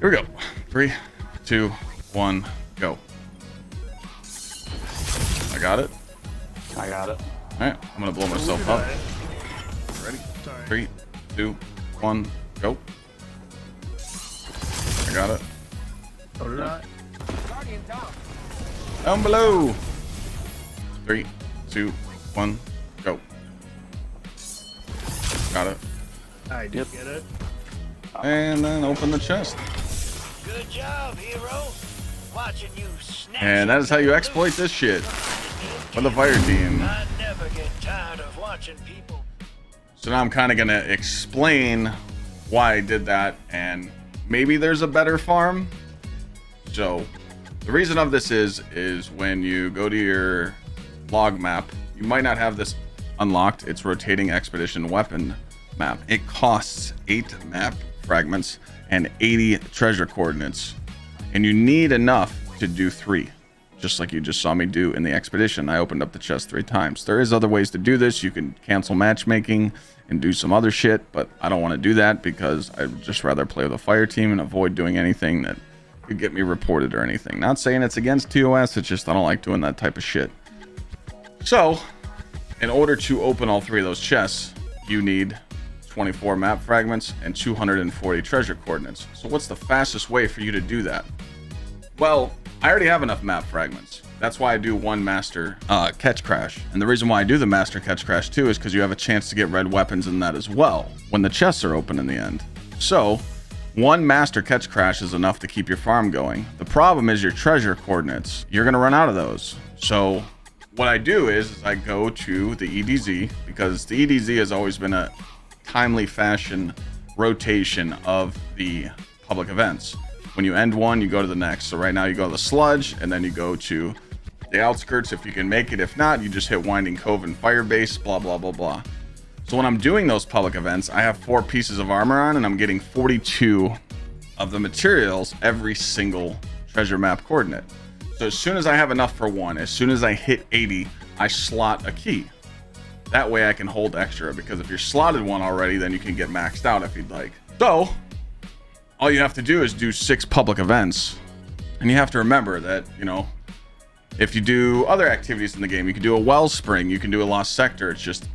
Here we go. 3, 2, 1, go. I got it. I got it. All right, I'm gonna blow myself up. Ready? 3, 2, 1, go. I got it. So did I. Down below. 3, 2, 1, go. Got it. I did get it. And then open the chest. Good job, hero. Watching you snatch. And that is how you exploit this shit for the fire team. I never get tired of watching people. So now I'm kind of gonna explain why I did that, and maybe there's a better farm. So the reason of this is when you go to your log map, you might not have this unlocked. It's rotating expedition weapon map. It costs 8 map fragments and 80 treasure coordinates, and you need enough to do 3, just like you just saw me do in the expedition. I opened up the chest 3 times. There is other ways to do this. You can cancel matchmaking and do some other shit, but I don't want to do that because I'd just rather play with a fire team and avoid doing anything that could get me reported or anything. Not saying it's against TOS, it's just I don't like doing that type of shit. So in order to open all 3 of those chests, you need 24 map fragments and 240 treasure coordinates. So what's the fastest way for you to do that? Well, I already have enough map fragments. That's why I do 1 master catch crash. And the reason why I do the master catch crash too is because you have a chance to get red weapons in that as well when the chests are open in the end. So 1 master catch crash is enough to keep your farm going. The problem is your treasure coordinates. You're gonna run out of those. So what I do is I go to the EDZ, because the EDZ has always been a timely fashion rotation of the public events. When you end one, you go to the next. So right now you go to the sludge, and then you go to the outskirts if you can make it. If not, you just hit Winding Cove and Firebase, blah, blah, blah, blah. So when I'm doing those public events, I have 4 pieces of armor on, and I'm getting 42 of the materials every single treasure map coordinate. So as soon as I have enough for 1, as soon as I hit 80, I slot a key. That way I can hold extra, because if you're slotted 1 already, then you can get maxed out if you'd like. So all you have to do is do 6 public events. And you have to remember that, you know, if you do other activities in the game, you can do a wellspring, you can do a lost sector. It's just,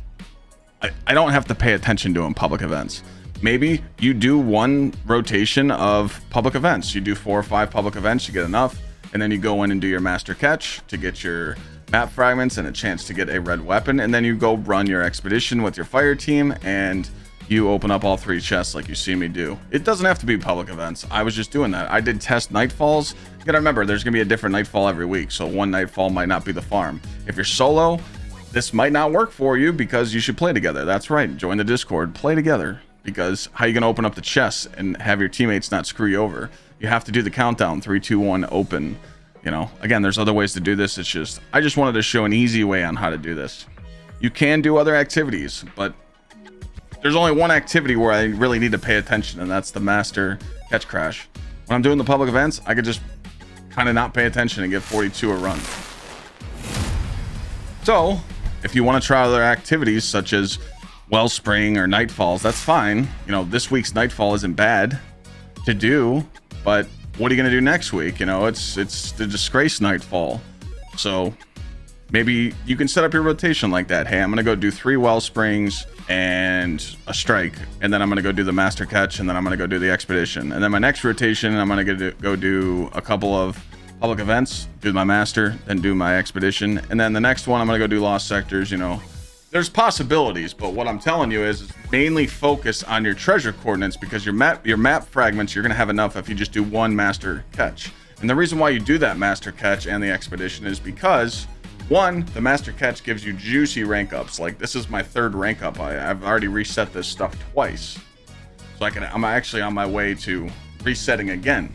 I don't have to pay attention to them public events. Maybe you do 1 rotation of public events. You do 4 or 5 public events, you get enough, and then you go in and do your master catch to get your map fragments and a chance to get a red weapon, and then you go run your expedition with your fire team and you open up all 3 chests like you see me do. It doesn't have to be public events. I was just doing that. I did test nightfalls. You gotta remember, there's gonna be a different nightfall every week, so 1 nightfall might not be the farm. If you're solo, this might not work for you because you should play together. That's right, join the Discord, play together, because how are you gonna open up the chests and have your teammates not screw you over? You have to do the countdown, 3, 2, 1, open. You know, again, there's other ways to do this. It's just, I just wanted to show an easy way on how to do this. You can do other activities, but there's only 1 activity where I really need to pay attention, and that's the master catch crash. When I'm doing the public events, I could just kind of not pay attention and get 42 a run. So if you want to try other activities such as wellspring or nightfalls, that's fine. You know, this week's nightfall isn't bad to do, but what are you going to do next week? You know, it's the disgrace nightfall. So maybe you can set up your rotation like that. Hey, I'm going to go do 3 well springs and a strike, and then I'm going to go do the master catch, and then I'm going to go do the expedition. And then my next rotation, I'm going to go do a couple of public events, do my master, then do my expedition. And then the next one, I'm going to go do lost sectors. You know, there's possibilities, but what I'm telling you is mainly focus on your treasure coordinates, because your map fragments, you're going to have enough if you just do 1 master catch. And the reason why you do that master catch and the expedition is because, 1, the master catch gives you juicy rank ups. Like, this is my 3rd rank up. I've already reset this stuff twice, so I'm actually on my way to resetting again.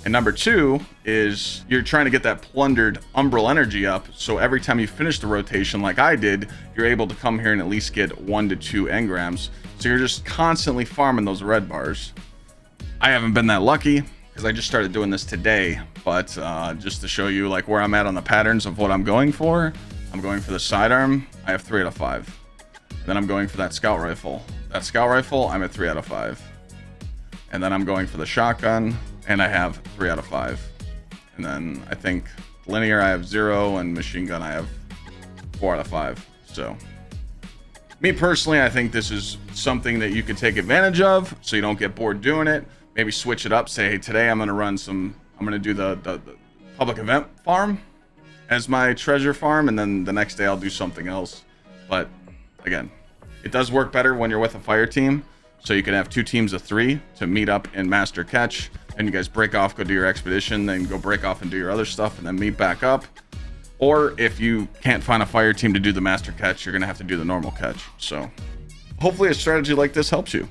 And number 2 is you're trying to get that plundered umbral energy up, so every time you finish the rotation like I did, you're able to come here and at least get 1 to 2 engrams. So you're just constantly farming those red bars. I haven't been that lucky because I just started doing this today, but just to show you like where I'm at on the patterns of what I'm going for. I'm going for the sidearm. I have 3 out of 5. And then I'm going for that scout rifle. That scout rifle, I'm at 3 out of 5. And then I'm going for the shotgun, and I have 3 out of 5. And then I think linear I have 0, and machine gun I have 4 out of 5. So me personally, I think this is something that you could take advantage of so you don't get bored doing it. Maybe switch it up. Say, hey, today I'm going to do the public event farm as my treasure farm, and then the next day I'll do something else. But again, it does work better when you're with a fire team, so you can have 2 teams of 3 to meet up in master catch, and you guys break off, go do your expedition, then go break off and do your other stuff, and then meet back up. Or if you can't find a fire team to do the master catch, you're gonna have to do the normal catch. So hopefully a strategy like this helps you.